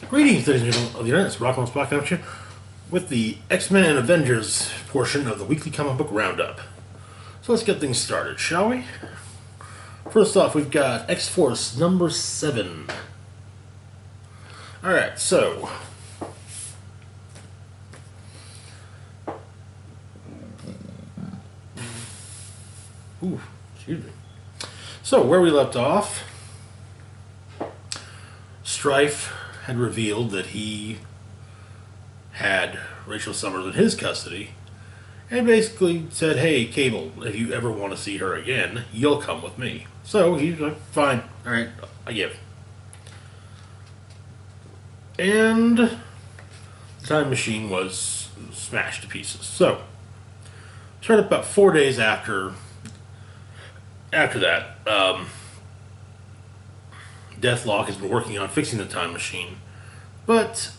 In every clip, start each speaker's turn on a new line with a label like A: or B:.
A: Greetings, ladies and gentlemen of the internet. It's Rockman's Black Connection with the X-Men and Avengers portion of the weekly comic book roundup. So let's get things started, shall we? First off, we've got X-Force number 7. Alright, so... Ooh, excuse me. So, where we left off, Strife had revealed that he had Rachel Summers in his custody and basically said, hey, Cable, if you ever want to see her again, you'll come with me. So he's like, fine, alright, I give. And the time machine was smashed to pieces. So, started about 4 days after that, Deathlock has been working on fixing the time machine, but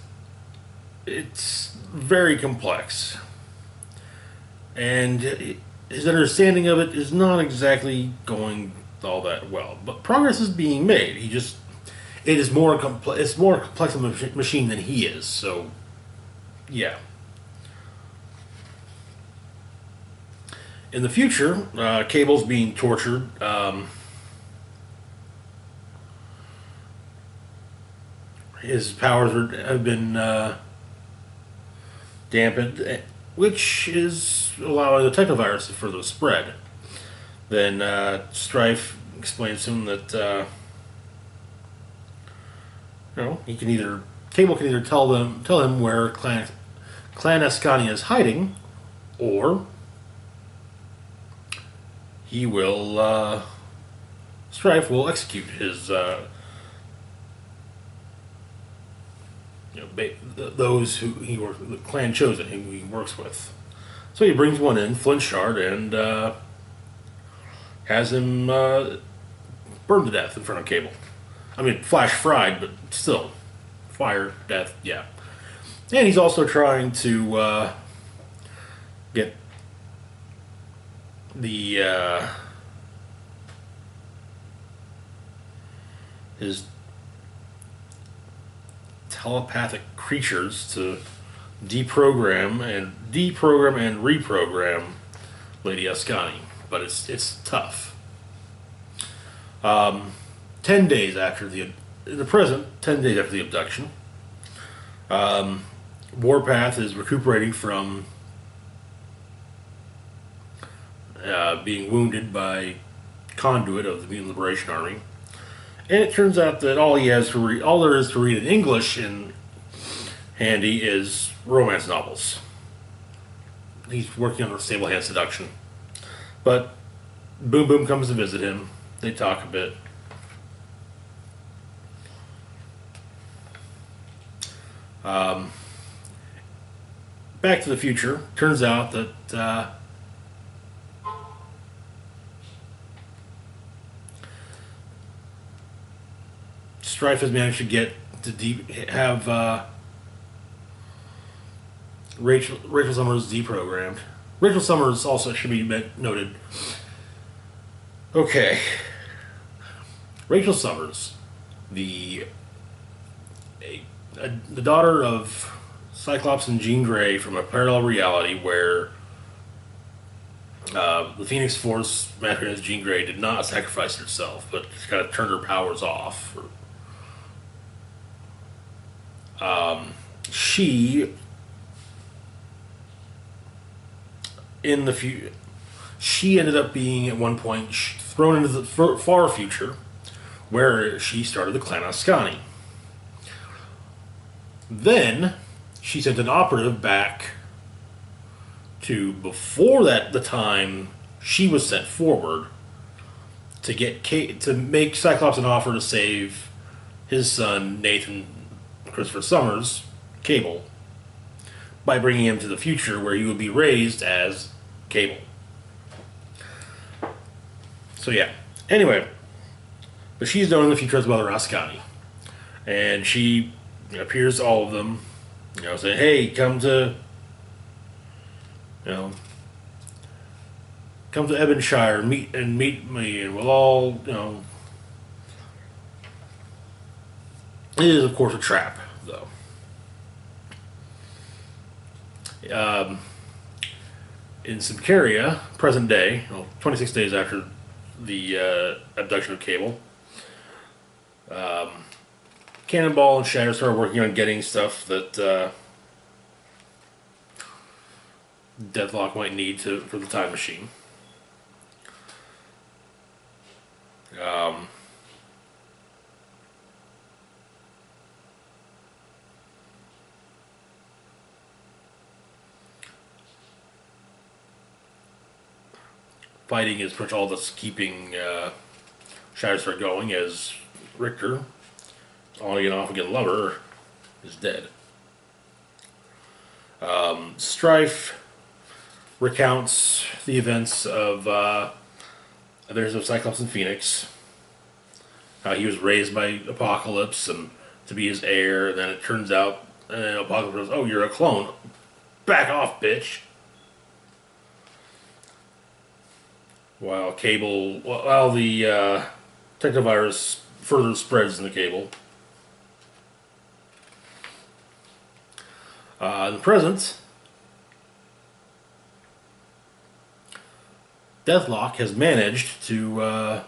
A: it's very complex, and his understanding of it is not exactly going all that well. But progress is being made. It is more complex. It's more complex of a machine than he is. So, yeah. In the future, Cable's being tortured. His powers have been dampened, which is allowing the technovirus to further spread. Then Strife explains to him that Cable can either tell him where Clan Ascania is hiding, or he will Strife will execute his. Those who the clan chosen, who he works with. So he brings one in, Flintshard, and has him burned to death in front of Cable. I mean, flash fried, but still, fire, death, yeah. And he's also trying to get the his telepathic creatures to deprogram and reprogram Lady Ascani, but it's tough. 10 days after in the present, 10 days after the abduction, Warpath is recuperating from being wounded by Conduit of the Mutant Liberation Army. And it turns out that all there is to read in English in handy is romance novels. He's working on Stable Hand Seduction. But Boom Boom comes to visit him. They talk a bit. Back to the Future. Turns out that Strife has managed to get to have Rachel Summers deprogrammed. Rachel Summers also should be noted. Okay, Rachel Summers, the daughter of Cyclops and Jean Grey from a parallel reality where the Phoenix Force, masquerading as Jean Grey, did not sacrifice herself, but just kind of turned her powers off. She ended up being at one point thrown into the far future, where she started the Clan Ascani. Then she sent an operative back to before the time she was sent forward to make Cyclops an offer to save his son Nathan Christopher Summers, Cable, by bringing him to the future where he would be raised as Cable. So yeah. Anyway, but she's known in the future as Mother Ascani, and she appears to all of them, saying, "Hey, come to Ebonshire and meet me, and we'll all, It is, of course, a trap. though. Um, in Sibcaria, present day, 26 days after the abduction of Cable, Cannonball and Shatter started working on getting stuff that Deathlock might need for the time machine. Fighting is pretty much all that's keeping Shatterstar going, as Richter, on again, off again lover, is dead. Strife recounts the events of Avengers of Cyclops and Phoenix. How he was raised by Apocalypse and to be his heir, and then it turns out Apocalypse goes, "Oh, you're a clone. Back off, bitch." While the technovirus further spreads in the Cable. In the present, Deathlock has managed to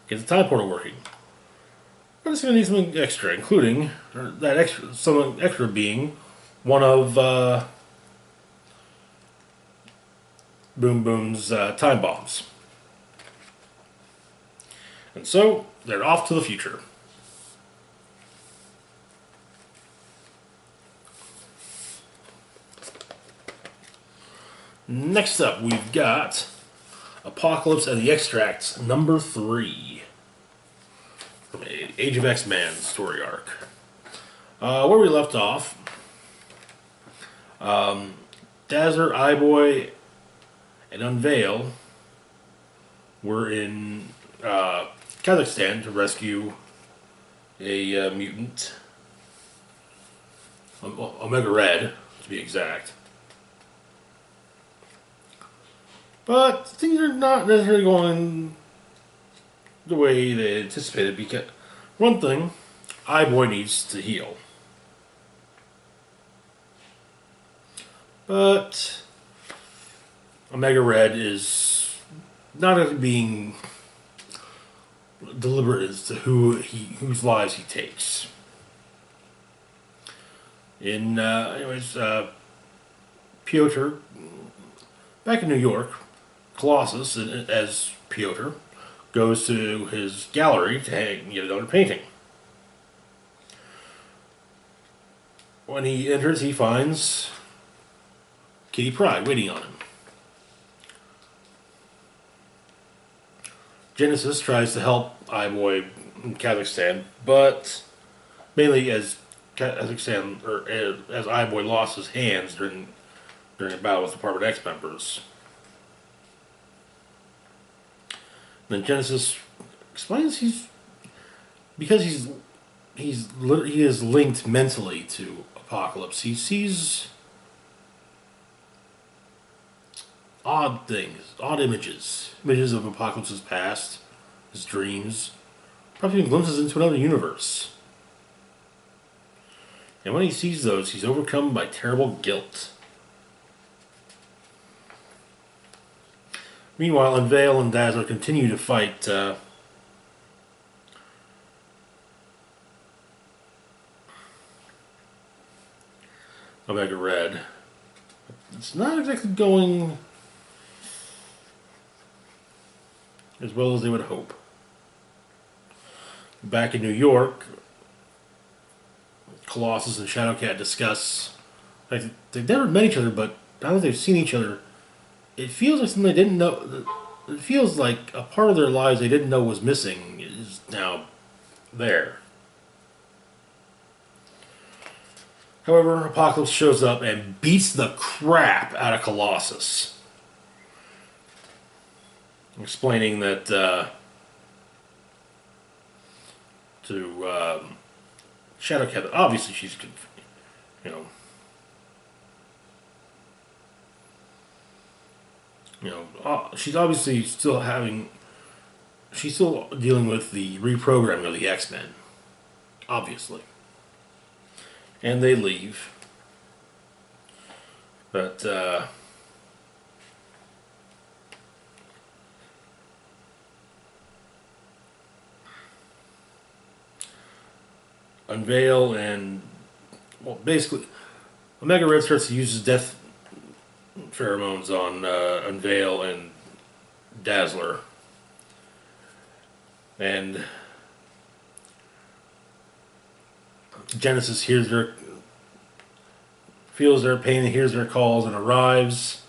A: get the time portal working. But it's going to need something extra, including something extra being one of Boom Boom's time bombs. And so, they're off to the future. Next up, we've got Apocalypse and the Extracts, number 3. From Age of X-Men story arc. Where we left off, Dazzler, Eyeboy, and Unveil were in Kazakhstan to rescue a mutant, Omega Red, to be exact. But things are not necessarily going the way they anticipated, because one thing, Eyeboy needs to heal. But Omega Red is not being deliberate as to whose lives he takes. Piotr, back in New York, Colossus, as Piotr, goes to his gallery to hang yet another painting. When he enters, he finds Kitty Pryde waiting on him. Genesis tries to help Eyeboy in Kazakhstan, but mainly as Eyeboy lost his hands during a battle with Department X members. Then Genesis explains he is linked mentally to Apocalypse. He sees odd things, odd images of Apocalypse's past, his dreams, probably even glimpses into another universe. And when he sees those, he's overcome by terrible guilt. Meanwhile, Unveil and Dazzler continue to fight Omega Red. It's not exactly going as well as they would hope. Back in New York, Colossus and Shadowcat discuss, like, they've never met each other, but now that they've seen each other, it feels like something they didn't know. It feels like a part of their lives they didn't know was missing is now there. However, Apocalypse shows up and beats the crap out of Colossus, explaining that to Shadowcat, obviously she's, she's obviously she's still dealing with the reprogramming of the X-Men. Obviously. and they leave. But Unveil and, well, basically, Omega Red starts to use his death pheromones on Unveil and Dazzler. And Genesis feels their pain and hears their calls and arrives.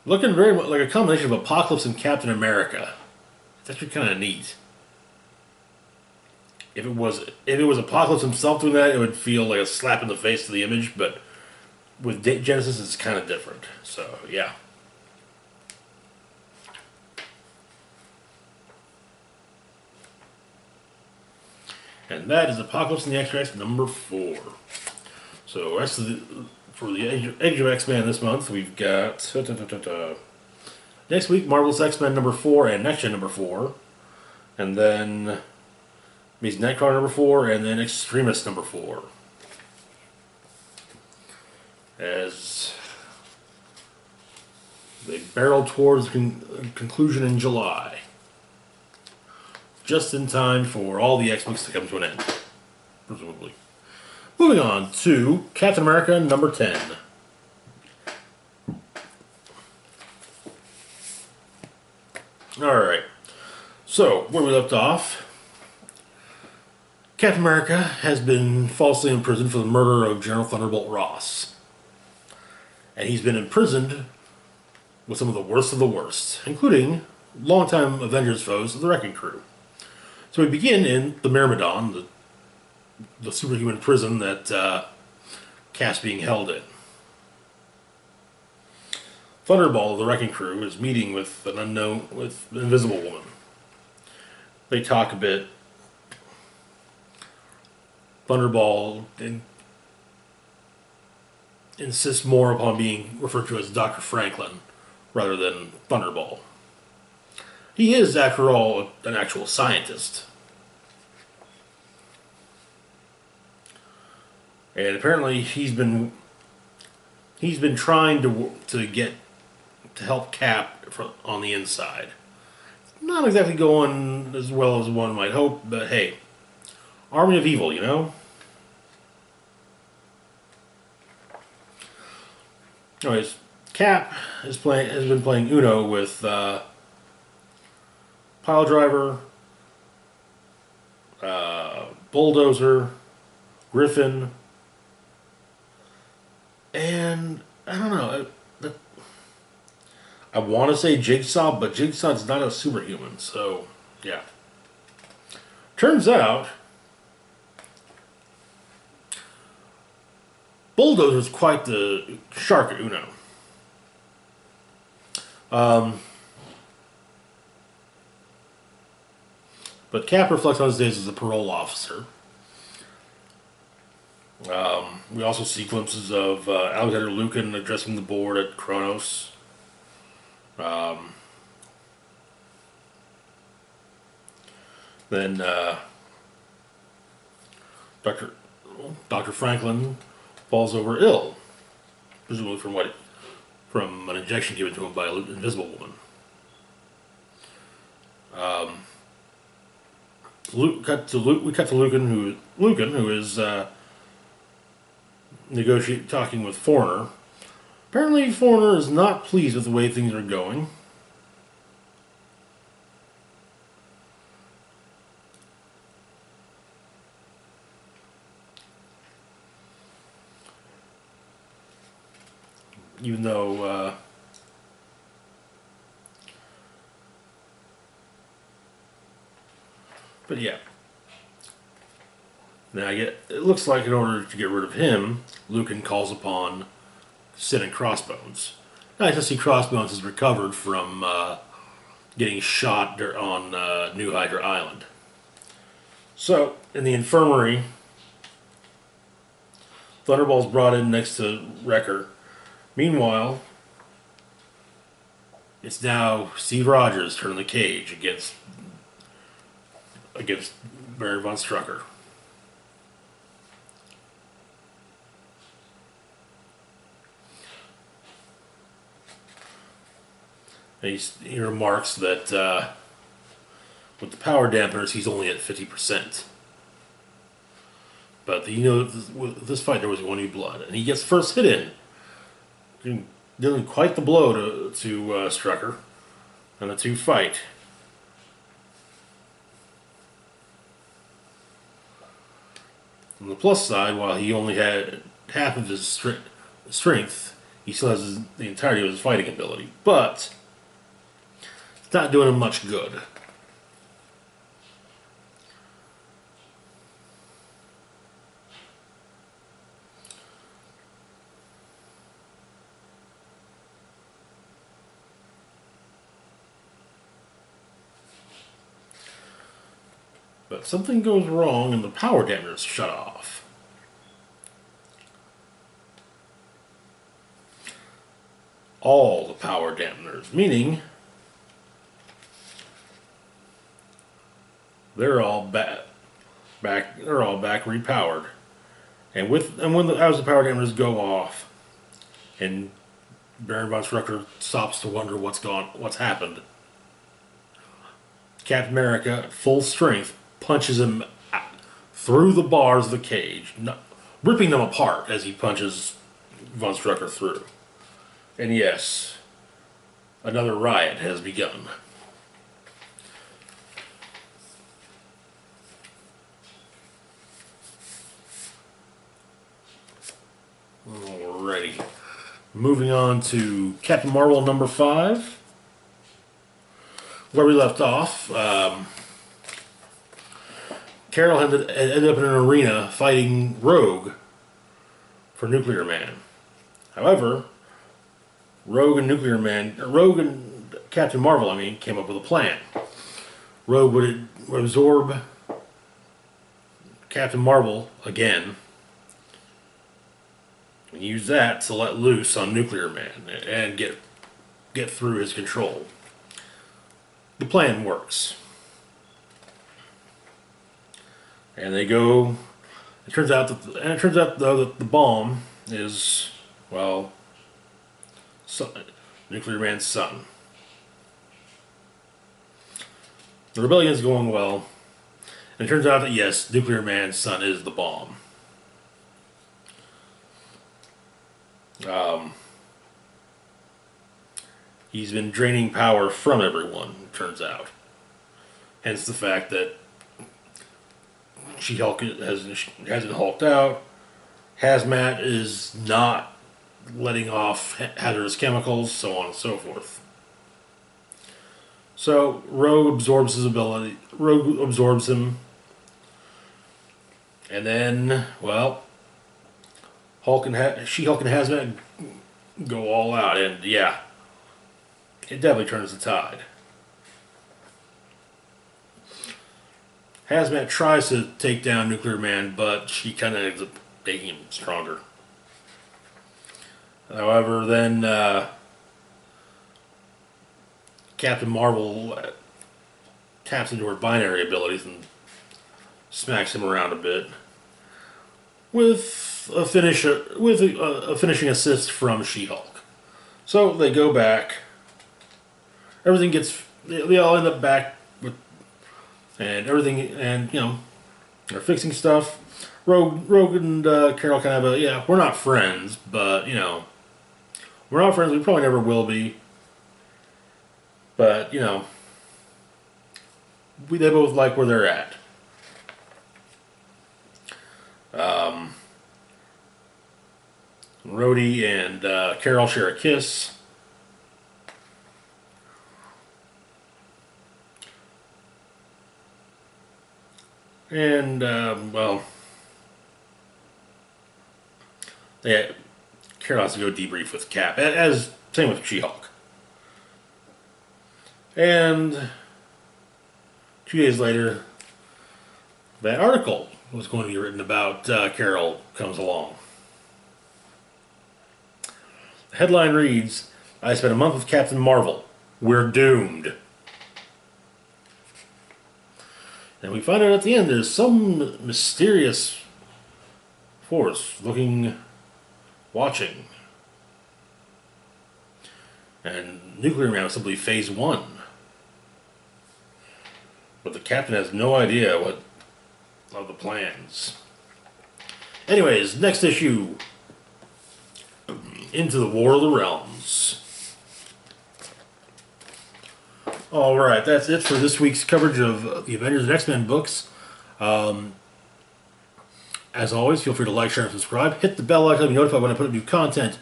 A: Looking very much like a combination of Apocalypse and Captain America. It's actually kind of neat. If it was Apocalypse himself doing that, it would feel like a slap in the face to the Image, but with Genesis, it's kind of different. So, yeah. And that is Apocalypse and the X-Men number 4. So, for the Age of X-Men this month, we've got next week, Marvel's X-Men number 4 and Next Gen number 4. And then Amazing Nightcrawler number 4, and then Extremist number 4. As they barrel towards conclusion in July. Just in time for all the X-books to come to an end, presumably. Moving on to Captain America number 10. Alright, so where we left off, Captain America has been falsely imprisoned for the murder of General Thunderbolt Ross. And he's been imprisoned with some of the worst, including longtime Avengers foes of the Wrecking Crew. So we begin in the Myrmidon, the superhuman prison that Cap's being held in. Thunderball of the Wrecking Crew is meeting with an invisible woman. They talk a bit. Thunderball insists more upon being referred to as Dr. Franklin rather than Thunderball. He is, after all, an actual scientist. And apparently he's been trying to help Cap on the inside. Not exactly going as well as one might hope, but hey, army of evil, you know? Anyways, Cap has been playing Uno with Piledriver, Bulldozer, Griffin, and I don't know. I want to say Jigsaw, but Jigsaw's not a superhuman, so yeah. Turns out, Bulldozer's quite the shark at Uno. But Cap reflects on his days as a parole officer. We also see glimpses of Alexander Lukin addressing the board at Kronos. Then Dr. Franklin falls over ill, presumably from an injection given to him by an invisible woman. We cut to Lucan, who is talking with Foreigner. Apparently, Foreigner is not pleased with the way things are going. Even though but yeah. Now it looks like in order to get rid of him, Lucan calls upon Sid and Crossbones. Nice to see Crossbones has recovered from getting shot on New Hydra Island. So, in the infirmary, Thunderball's brought in next to Wrecker. Meanwhile, it's now Steve Rogers turning the cage against Baron von Strucker. He remarks that with the power dampeners, he's only at 50%. But with this fight, there was going to be blood, and he gets first hit in, dealing quite the blow to Strucker, and the two fight. On the plus side, while he only had half of his strength, he still has the entirety of his fighting ability, but it's not doing him much good. But something goes wrong and the power dampeners shut off. All the power dampeners, meaning they're all back repowered. And as the power dampeners go off, and Baron von Strucker stops to wonder what's happened, Captain America, at full strength, punches him through the bars of the cage, ripping them apart as he punches von Strucker through. And yes, another riot has begun. Alrighty. Moving on to Captain Marvel number 5. Where we left off, Carol ended up in an arena fighting Rogue for Nuclear Man. However, Rogue and Captain Marvel, came up with a plan. Rogue would absorb Captain Marvel again and use that to let loose on Nuclear Man and get through his control. The plan works. And they go. It turns out though that the bomb is, well, Nuclear Man's son. The rebellion is going well, and it turns out that yes, Nuclear Man's son is the bomb. He's been draining power from everyone, it turns out. Hence the fact that She-Hulk hasn't hulked out. Hazmat is not letting off hazardous chemicals, so on and so forth. So Rogue absorbs his ability. Rogue absorbs him, and then, well, She-Hulk and Hazmat go all out, and yeah, it definitely turns the tide. Hazmat tries to take down Nuclear Man, but she kind of ends up making him stronger. However, then Captain Marvel taps into her binary abilities and smacks him around a bit with a finishing assist from She-Hulk. So they go back. They all end up back with, and everything, and they're fixing stuff. Rogue and Carol kind of we're not friends, but we're not friends. We probably never will be. But they both like where they're at. Rhodey and Carol share a kiss. And, Carol has to go debrief with Cap, same with She-Hulk. And 2 days later, that article was going to be written about Carol comes along. The headline reads, "I spent a month with Captain Marvel. We're doomed." And we find out at the end there's some mysterious force watching. And Nuclear Man was simply phase 1. But the captain has no idea what of the plans. Anyways, next issue. Into the War of the Realms. Alright, that's it for this week's coverage of the Avengers and X-Men books. As always, feel free to like, share, and subscribe. Hit the bell icon to be notified when I put up new content.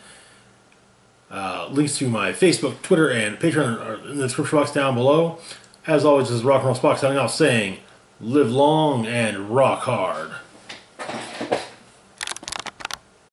A: Links to my Facebook, Twitter, and Patreon are in the description box down below. As always, this is Rock and Roll Spock signing off saying, live long and rock hard.